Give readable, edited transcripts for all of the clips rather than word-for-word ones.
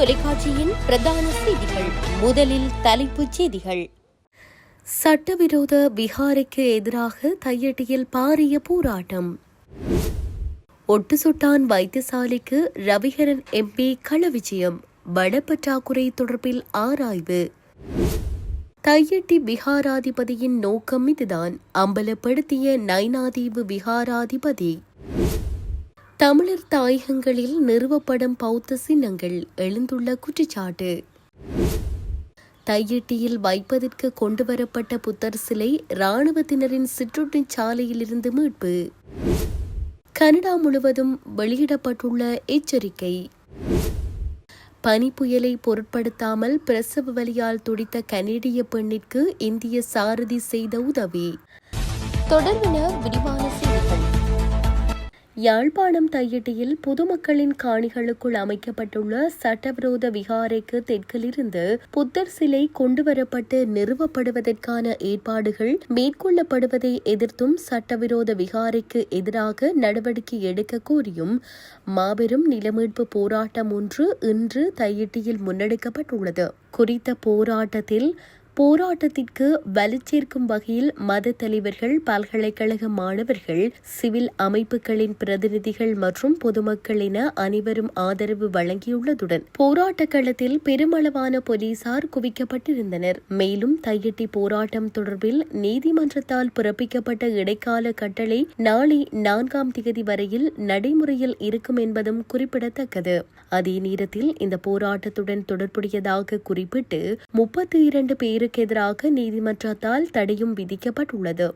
தொலைக்காட்சியின் பிரதான செய்திகள். முதலில் தலைப்புச் செய்திகள். சட்டவிரோத விகாரைக்கு எதிராக தையட்டியில் பாரிய போராட்டம். ஒட்டுசுட்டான் வைத்தியசாலைக்கு ரவிகரன் எம்பி களவிஜயம். வடப்பற்றாக்குறை தொடர்பில் ஆராய்வு. தையட்டி விகாராதிபதியின் நோக்கம் இதுதான், அம்பலப்படுத்திய நைனாதீவு விகாராதிபதி. தமிழர் தாயகங்களில் நிறுவப்படும் பௌத்த சின்னங்கள் எழுந்துள்ள குற்றச்சாட்டு. தையட்டியில் வைப்பதற்கு கொண்டுவரப்பட்ட புத்தர் சிலை இராணுவத்தினரின் சிற்றுண்டிச் சாலையிலிருந்து மீட்பு. கனடா முழுவதும் வெளியிடப்பட்டுள்ள எச்சரிக்கை. பனிப்புயலை பொருட்படுத்தாமல் பிரசவ வலியால் துடித்த கனேடிய பெண்ணிற்கு இந்திய சாரதி செய்த உதவி. தொடர்பின விரிவான செய்திகள். யாழ்ப்பாணம் தையட்டியில் பொதுமக்களின் காணிகளுக்குள் அமைக்கப்பட்டுள்ள சட்டவிரோத விகாரைக்கு தெற்கிலிருந்து புத்தர் சிலை கொண்டுவரப்பட்டு நிறுவப்படுவதற்கான ஏற்பாடுகள் மேற்கொள்ளப்படுவதை எதிர்த்தும் சட்டவிரோத விகாரைக்கு எதிராக நடவடிக்கை எடுக்க கோரியும் மாபெரும் நிலமீட்பு போராட்டம் ஒன்று இன்று தையட்டியில் முன்னெடுக்கப்பட்டுள்ளது. குறித்த போராட்டத்திற்கு வலுச்சேர்க்கும் வகையில் மத தலைவர்கள், பல்கலைக்கழக மாணவர்கள், சிவில் அமைப்புகளின் பிரதிநிதிகள் மற்றும் பொதுமக்கள் என அனைவரும் ஆதரவு வழங்கியுள்ளதுடன் போராட்ட களத்தில் பெருமளவான போலீசார் குவிக்கப்பட்டிருந்தனர். மேலும் தையட்டி போராட்டம் தொடர்பில் நீதிமன்றத்தால் பிறப்பிக்கப்பட்ட இடைக்கால கட்டளை நாளை 4ஆம் தேதி வரையில் நடைமுறையில் இருக்கும் என்பதும் குறிப்பிடத்தக்கது. அதே நேரத்தில் இந்த போராட்டத்துடன் தொடர்புடையதாக குறிப்பிட்டு 32 பேருக்கு எதிராக நீதிமன்றத்தால் தடையும் விதிக்கப்பட்டுள்ளது.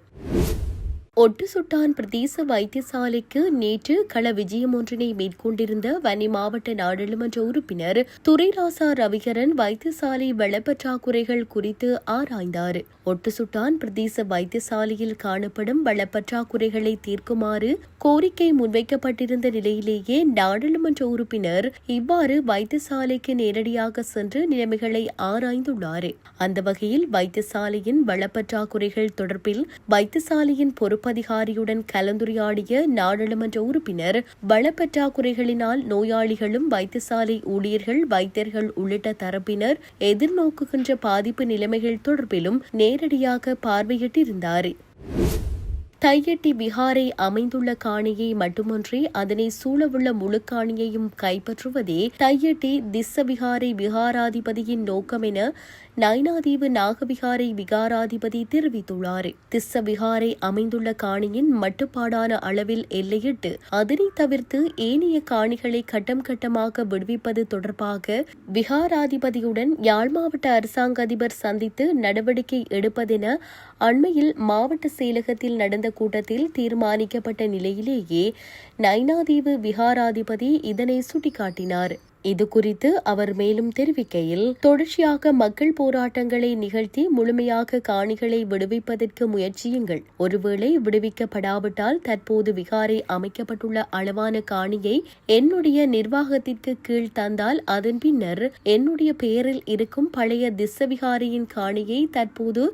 ஒட்டுசுட்டான் பிரதேச வைத்தியசாலைக்கு நேற்று கள விஜயம் ஒன்றினை மேற்கொண்டிருந்த வன்னி மாவட்ட நாடாளுமன்ற உறுப்பினர் துரைராசா ரவிகரன் வைத்தியசாலை வளப்பற்றாக்குறைகள் குறித்து ஆராய்ந்தார். ஒட்டுசுட்டான் பிரதேச வைத்தியசாலையில் காணப்படும் வளப்பற்றாக்குறைகளை தீர்க்குமாறு கோரிக்கை முன்வைக்கப்பட்டிருந்த நிலையிலேயே நாடாளுமன்ற உறுப்பினர் இவ்வாறு வைத்தியசாலைக்கு நேரடியாக சென்று நிலைமைகளை ஆராய்ந்துள்ளார். அந்த வகையில் வைத்தியசாலையின் வளப்பற்றாக்குறைகள் தொடர்பில் வைத்தியசாலையின் பொறுப்பதிகாரியுடன் கலந்துரையாடிய நாடாளுமன்ற உறுப்பினர் வளப்பற்றாக்குறைகளினால் நோயாளிகளும் வைத்தியசாலை ஊழியர்கள், வைத்தியர்கள் உள்ளிட்ட தரப்பினர் எதிர்நோக்குகின்ற பாதிப்பு நிலைமைகள் தொடர்பிலும் நேரடியாக பார்வையிட்டிருந்தார். தையட்டி விகாரை அமைந்துள்ள காணியை மட்டுமன்றி அதனை சூழவுள்ள முழு காணியையும் கைப்பற்றுவதே தையட்டி திஸ்ஸ விகாரை விகாராதிபதியின் நோக்கம் என நைனாதீவு நாகவிகாரை விகாராதிபதி தெரிவித்துள்ளார். திஸ்ஸ விகாரை அமைந்துள்ள காணியின் மட்டுப்பாடான அளவில் எல்லையிட்டு அதனை தவிர்த்து ஏனைய காணிகளை கட்டம் கட்டமாக விடுவிப்பது தொடர்பாக விகாராதிபதியுடன் யாழ் மாவட்ட அரசாங்க அதிபர் சந்தித்து நடவடிக்கை எடுப்பதென அண்மையில் மாவட்ட செயலகத்தில் நடந்த கூட்டத்தில் தீர்மானிக்கப்பட்ட நிலையிலேயே நைனாதீவு விகாராதிபதி இதனை சுட்டிக்காட்டினார். இதுகுறித்து அவர் மேலும் தெரிவிக்கையில், தொடர்ச்சியாக மக்கள் போராட்டங்களை நிகழ்த்தி முழுமையாக காணிகளை விடுவிப்பதற்கு முயற்சியுங்கள். ஒருவேளை விடுவிக்கப்படாவிட்டால் தற்போது விகாரை அமைக்கப்பட்டுள்ள அளவான காணியை என்னுடைய நிர்வாகத்திற்கு கீழ் தந்தால் அதன் பின்னர் என்னுடைய பெயரில் இருக்கும் பழைய திஸ்ஸ விகாரையின் காணியை தற்போது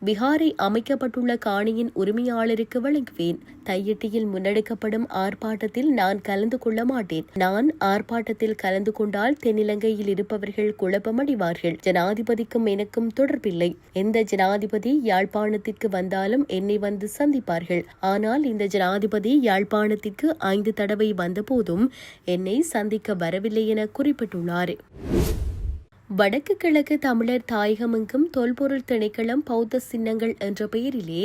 விகாரை அமைக்கப்பட்டுள்ள காணியின் உரிமையாளருக்கு வழங்குவேன். தையட்டியில் முன்னெடுக்கப்படும் ஆர்ப்பாட்டத்தில் நான் கலந்து கொள்ள மாட்டேன். நான் ஆர்ப்பாட்டத்தில் கலந்து கொண்டால் தென்னிலங்கையில் இருப்பவர்கள் குழப்பமடைவார்கள். ஜனாதிபதிக்கும் எனக்கும் தொடர்பில்லை. எந்த ஜனாதிபதி யாழ்ப்பாணத்திற்கு வந்தாலும் என்னை வந்து சந்திப்பார்கள். ஆனால் இந்த ஜனாதிபதி யாழ்ப்பாணத்திற்கு 5 தடவை வந்தபோதும் என்னை சந்திக்க வரவில்லை என குறிப்பிட்டுள்ளார். வடக்கு கிழக்கு தமிழர் தாயகமெங்கும் தொல்பொருள் திணைக்களம் பௌத்த சின்னங்கள் என்ற பெயரிலே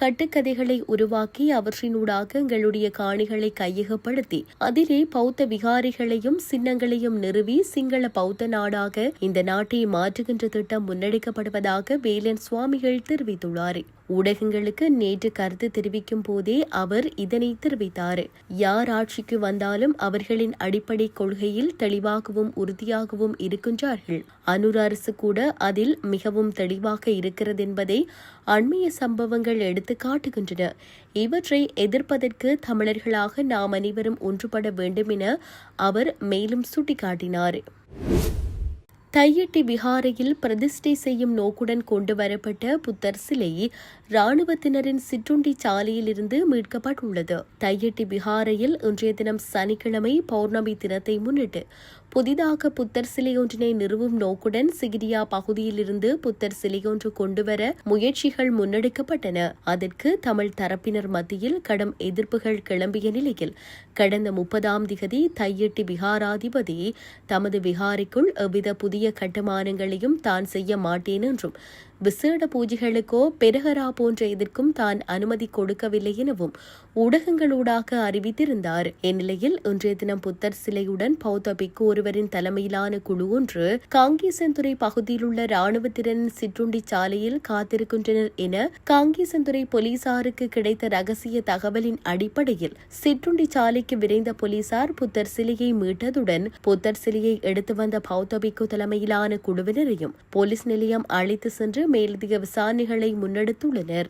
கட்டுக்கதைகளை உருவாக்கி அவற்றினூடாக எங்களுடைய காணிகளை கையகப்படுத்தி அதிலே பௌத்த விகாரிகளையும் சின்னங்களையும் நிறுவி சிங்கள பௌத்த நாடாக இந்த நாட்டை மாற்றுகின்ற திட்டம் முன்னெடுக்கப்படுவதாக வேலன் சுவாமிகள் தெரிவித்துள்ளார். ஊடகங்களுக்கு நேற்று கருத்து தெரிவிக்கும் போதே அவர் இதனை தெரிவித்தார். யார் ஆட்சிக்கு வந்தாலும் அவர்களின் அடிப்படை கொள்கையில் தெளிவாகவும் உறுதியாகவும் இருக்கின்றார்கள். அனுர் அரசு கூட அதில் மிகவும் தெளிவாக இருக்கிறது என்பதை அண்மைய சம்பவங்கள் எடுத்து காட்டுகின்றன. இவற்றை எதிர்ப்பதற்கு தமிழர்களாக நாம் அனைவரும் ஒன்றுபட வேண்டும் என அவர் மேலும் சுட்டிக்காட்டினார். தையட்டி விகாரையில் பிரதிஷ்டை செய்யும் நோக்குடன் கொண்டு வரப்பட்ட புத்தர் சிலை ராணுவத்தினரின் சிற்றுண்டி சாலையிலிருந்து மீட்கப்பட்டுள்ளது. தையட்டி விகாரையில் இன்றைய தினம் சனிக்கிழமை பௌர்ணமி தினத்தை முன்னிட்டு புதிதாக புத்தர் சிலை ஒன்றினை நிறுவும் நோக்குடன் சிகிரியா பகுதியிலிருந்து புத்தர் சிலையொன்று கொண்டுவர முயற்சிகள் முன்னெடுக்கப்பட்டன. அதற்கு தமிழ் தரப்பினர் மத்தியில் கடும் எதிர்ப்புகள் கிளம்பிய நிலையில் கடந்த 30ஆம் திகதி தையிட்டி விகாராதிபதி தமது விகாரைக்குள் எவ்வித புதிய கட்டுமானங்களையும் தான் செய்ய மாட்டேன் என்றும் விசேட பூஜைகளுக்கோ பெருகரா போன்ற இதற்கும் தான் அனுமதி கொடுக்கவில்லை எனவும் ஊடகங்களூடாக அறிவித்திருந்தார். இந்நிலையில் இன்றைய தினம் புத்தர் சிலையுடன் பௌத்த பிக்கு ஒருவரின் தலைமையிலான குழு ஒன்று காங்கேசன்துறை பகுதியில் உள்ள ராணுவத்தினரின் சிற்றுண்டி சாலையில் காத்திருக்கின்றனர் என காங்கேசன்துறை போலீசாருக்கு கிடைத்த ரகசிய தகவலின் அடிப்படையில் சிற்றுண்டி சாலைக்கு விரைந்த போலீசார் புத்தர் சிலையை மீட்டதுடன் புத்தர் சிலையை எடுத்து வந்த பௌத்த பிக்கு தலைமையிலான குழுவினரையும் போலீஸ் நிலையம் அழைத்து சென்று மேலதிக விசாரணைகளை முன்னெடுத்துள்ளனர்.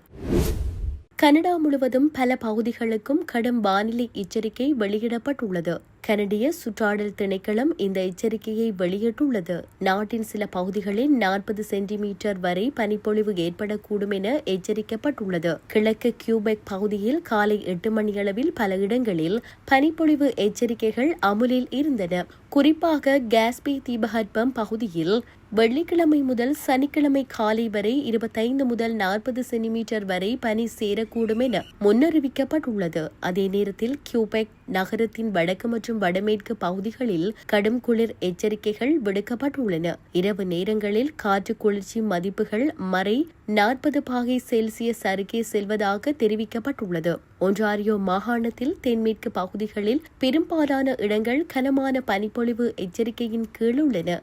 கனடா முழுவதும் பல பகுதிகளுக்கும் கடும் வானிலை எச்சரிக்கை வெளியிடப்பட்டுள்ளது. கனடிய சுற்றாடல் திணைக்களம் இந்த எச்சரிக்கையை வெளியிட்டுள்ளது. நாட்டின் சில பகுதிகளில் 40 சென்டிமீட்டர் வரை பனிப்பொழிவு ஏற்படக்கூடும் என எச்சரிக்கப்பட்டுள்ளது. கிழக்கு கியூபெக் பகுதியில் காலை 8 மணியளவில் பல இடங்களில் பனிப்பொழிவு எச்சரிக்கைகள் அமுலில் இருந்தன. குறிப்பாக காஸ்பி தீபகற்பம் பகுதியில் வெள்ளிக்கிழமை முதல் சனிக்கிழமை காலை வரை 25 முதல் 40 சென்டிமீட்டர் வரை பனி சேரக்கூடும் என முன்னறிவிக்கப்பட்டுள்ளது. அதே நேரத்தில் கியூபெக் நகரத்தின் வடக்கு மற்றும் வடமேற்கு பகுதிகளில் கடும் குளிர் எச்சரிக்கைகள் விடுக்கப்பட்டுள்ளன. இரவு நேரங்களில் காற்று குளிர்ச்சி மதிப்புகள் மறை 40 பாகை செல்சியஸ் அருகே செல்வதாக தெரிவிக்கப்பட்டுள்ளது. ஒன்றாரியோ மாகாணத்தில் தென்மேற்கு பகுதிகளில் பெரும்பாலான இடங்கள் கனமான பனிப்பொழிவு எச்சரிக்கையின் கீழ் உள்ளன.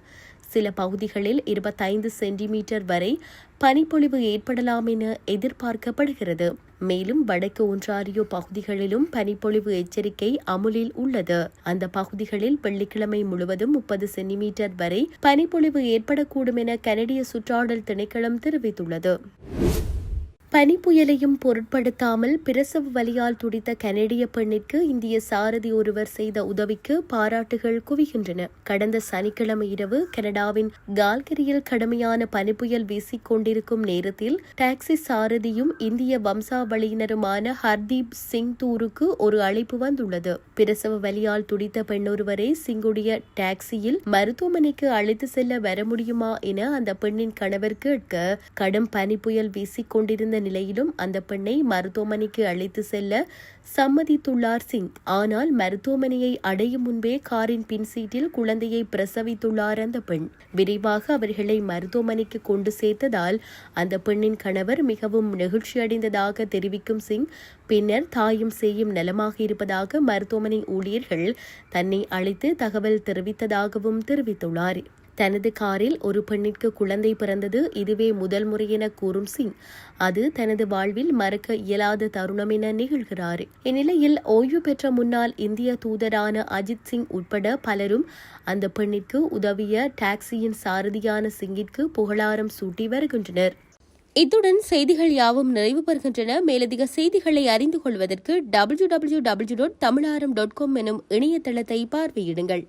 சில பகுதிகளில் 25 சென்டிமீட்டர் வரை பனிப்பொழிவு ஏற்படலாம் என எதிர்பார்க்கப்படுகிறது. மேலும் வடக்கு ஒன்றாரியோ பகுதிகளிலும் பனிப்பொழிவு எச்சரிக்கை அமுலில் உள்ளது. அந்த பகுதிகளில் வெள்ளிக்கிழமை முழுவதும் 30 சென்டிமீட்டர் வரை பனிப்பொழிவு ஏற்படக்கூடும் என கனடிய சுற்றாடல் திணைக்களம் தெரிவித்துள்ளது. பனிப்புயலையும் பொருட்படுத்தாமல் பிரசவ வலியால் துடித்த கனடிய பெண்ணிற்கு இந்திய சாரதி ஒருவர் செய்த உதவிக்கு பாராட்டுகள் குவிகின்றன. கடந்த சனிக்கிழமை இரவு கனடாவின் கால்கரியில் கடுமையான பனிப்புயல் வீசிக் கொண்டிருக்கும் நேரத்தில் டாக்ஸி சாரதியும் இந்திய வம்சாவளியினருமான ஹர்தீப் சிங் தூருக்கு ஒரு அழைப்பு வந்துள்ளது. பிரசவ வலியால் துடித்த பெண்ணொருவரை சிங்குடைய டாக்ஸியில் மருத்துவமனைக்கு அழைத்து செல்ல வர முடியுமா என அந்த பெண்ணின் கணவர் கேட்க கடும் பனிப்புயல் வீசிக் கொண்டிருந்த நிலையிலும் அந்த பெண்ணை மருத்துவமனைக்கு அழைத்து செல்ல சம்மதித்துள்ளார் சிங். ஆனால் மருத்துவமனையை அடையும் முன்பே காரின் பின் சீட்டில் குழந்தையை பிரசவித்துள்ளார் அந்த பெண். விரைவாக அவர்களை மருத்துவமனைக்கு கொண்டு சேர்த்ததால் அந்த பெண்ணின் கணவர் மிகவும் நெகிழ்ச்சியடைந்ததாக தெரிவிக்கும் சிங், பின்னர் தாயும் சேயும் நலமாக இருப்பதாக மருத்துவமனை ஊழியர்கள் தன்னை அழைத்து தகவல் தெரிவித்ததாகவும் தெரிவித்துள்ளார். தனது காரில் ஒரு பெண்ணிற்கு குழந்தை பிறந்தது இதுவே முதல் முறை என கூறும் சிங், அது தனது வாழ்வில் மறக்க இயலாத தருணம் என நிகழ்கிறார். இந்நிலையில் ஓய்வு பெற்ற முன்னாள் இந்திய தூதரான அஜித் சிங் உட்பட பலரும் அந்த பெண்ணிற்கு உதவிய டாக்ஸியின் சாரதியான சிங்கிற்கு புகழாரம் சூட்டி வருகின்றனர். இத்துடன் செய்திகள் யாவும் நிறைவு பெறுகின்றன. மேலதிக செய்திகளை அறிந்து கொள்வதற்கு www.tamilaram.com எனும் இணையதளத்தை பார்வையிடுங்கள்.